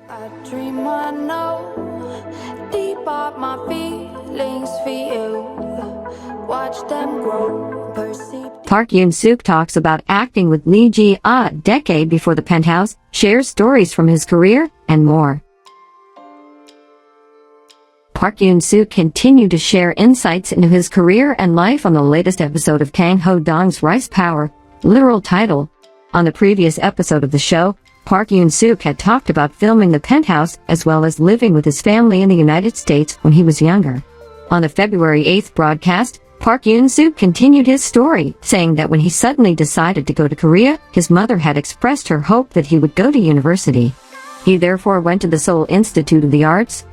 I dream I know deep up my feelings for you. Watch them grow, perceive. Park Eun Suk talks about acting with Lee Ji-ah a decade before the Penthouse, shares stories from his career, and more. Park Eun Suk continued to share insights into his career and life on the latest episode of Kang Ho-dong's Rice Power, literal title. On the previous episode of the show, Park Eun Suk had talked about filming the Penthouse as well as living with his family in the United States when he was younger. On the February 8th broadcast, Park Eun Suk continued his story, saying that when he suddenly decided to go to Korea, his mother had expressed her hope that he would go to university. He therefore went to the Seoul Institute of the Arts.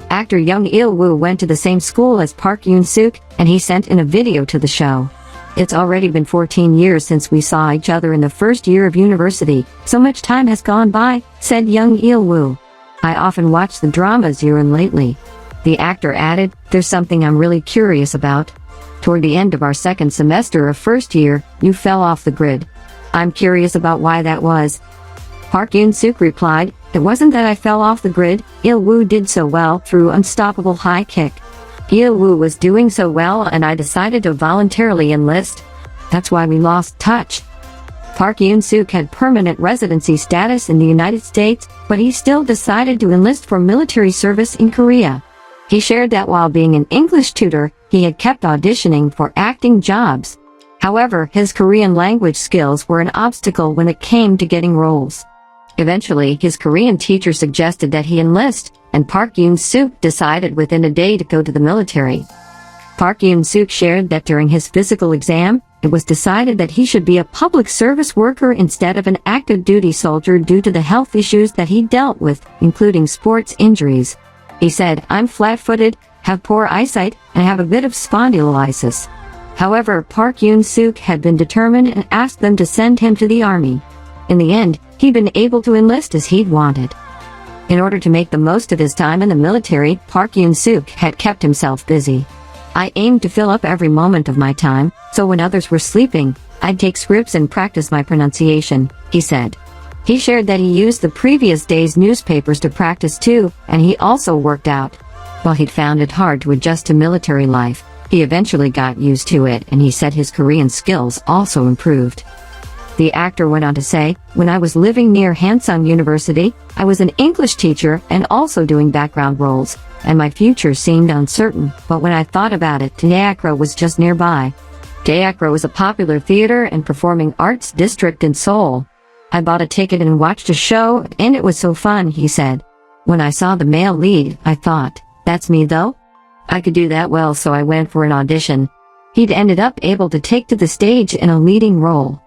Actor Young Il-woo went to the same school as Park Eun Suk, and he sent in a video to the show. It's already been 14 years since we saw each other in the first year of university. So much time has gone by, said Young Il-woo. I often watch the dramas you're in lately. The actor added, there's something I'm really curious about. Toward the end of our second semester of first year, you fell off the grid. I'm curious about why that was. Park Eun Suk replied, it wasn't that I fell off the grid, Il-woo did so well through unstoppable high kick. Il-woo was doing so well and I decided to voluntarily enlist. That's why we lost touch. Park Eun Suk had permanent residency status in the United States, but he still decided to enlist for military service in Korea. He shared that while being an English tutor, he had kept auditioning for acting jobs. However, his Korean language skills were an obstacle when it came to getting roles. Eventually, his Korean teacher suggested that he enlist, and Park Eun Suk decided within a day to go to the military. Park Eun Suk shared that during his physical exam, it was decided that he should be a public service worker instead of an active duty soldier due to the health issues that he dealt with, including sports injuries. He said, I'm flat-footed, have poor eyesight, and have a bit of spondylolysis. However, Park Eun Suk had been determined and asked them to send him to the army. In the end, he'd been able to enlist as he'd wanted. In order to make the most of his time in the military, Park Eun Suk had kept himself busy. I aimed to fill up every moment of my time, so when others were sleeping, I'd take scripts and practice my pronunciation, he said. He shared that he used the previous day's newspapers to practice too, and he also worked out. While he'd found it hard to adjust to military life, he eventually got used to it and he said his Korean skills also improved. The actor went on to say, when I was living near Hansung University, I was an English teacher and also doing background roles, and my future seemed uncertain, but when I thought about it, Daeakro was just nearby. Daeakro is a popular theater and performing arts district in Seoul. I bought a ticket and watched a show, and it was so fun, he said. When I saw the male lead, I thought, that's me though? I could do that well, so I went for an audition. He'd ended up able to take to the stage in a leading role.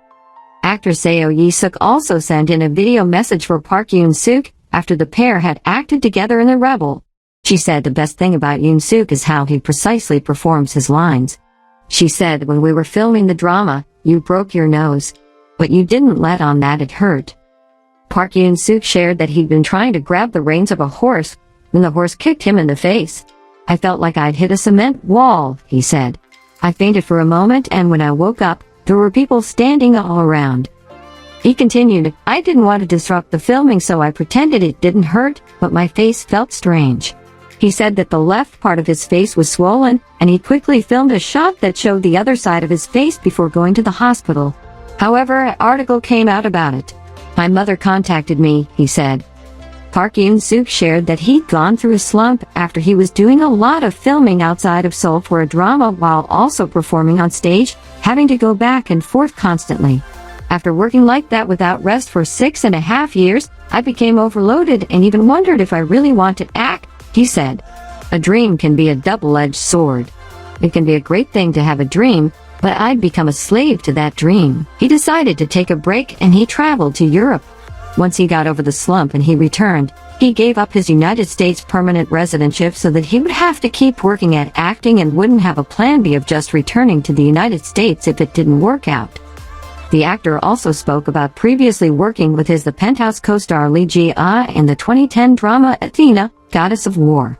Actor Seo Yi-suk also sent in a video message for Park Eun Suk after the pair had acted together in The Rebel. She said the best thing about Eun Suk is how he precisely performs his lines. She said, when we were filming the drama, you broke your nose. But you didn't let on that it hurt. Park Eun Suk shared that he'd been trying to grab the reins of a horse when the horse kicked him in the face. I felt like I'd hit a cement wall, he said. I fainted for a moment and when I woke up, there were people standing all around. He continued, I didn't want to disrupt the filming so I pretended it didn't hurt, but my face felt strange. He said that the left part of his face was swollen, and he quickly filmed a shot that showed the other side of his face before going to the hospital. However, an article came out about it. My mother contacted me, he said. Park Eun Suk shared that he'd gone through a slump after he was doing a lot of filming outside of Seoul for a drama while also performing on stage, having to go back and forth constantly. After working like that without rest for 6.5 years, I became overloaded and even wondered if I really want to act, he said. A dream can be a double-edged sword. It can be a great thing to have a dream, but I'd become a slave to that dream. He decided to take a break and he traveled to Europe. Once he got over the slump and he returned, he gave up his United States permanent residentship so that he would have to keep working at acting and wouldn't have a plan B of just returning to the United States if it didn't work out. The actor also spoke about previously working with his The Penthouse co-star Lee Ji-ah in the 2010 drama Athena, Goddess of War.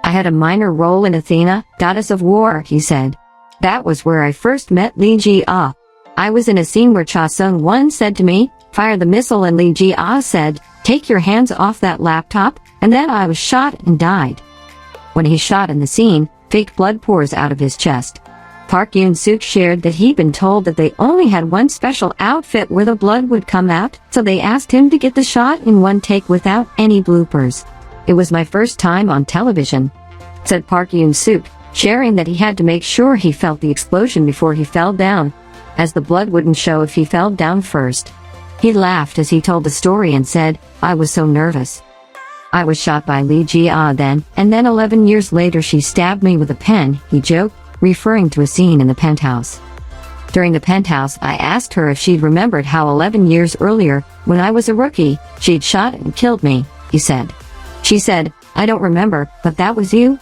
I had a minor role in Athena, Goddess of War, he said. That was where I first met Lee Ji-ah. I was in a scene where Cha Sung-won said to me, fire the missile, and Lee Ji-ah said, "Take your hands off that laptop," and then I was shot and died. When he's shot in the scene, fake blood pours out of his chest. Eun Suk shared that he'd been told that they only had one special outfit where the blood would come out, so they asked him to get the shot in one take without any bloopers. "It was my first time on television," said Eun Suk, sharing that he had to make sure he felt the explosion before he fell down, as the blood wouldn't show if he fell down first. He laughed as he told the story and said, "I was so nervous. I was shot by Lee Ji-ah then, and then 11 years later she stabbed me with a pen," he joked, referring to a scene in the Penthouse. "During the Penthouse, I asked her if she'd remembered how 11 years earlier, when I was a rookie, she'd shot and killed me," he said. "She said, 'I don't remember, but that was you?'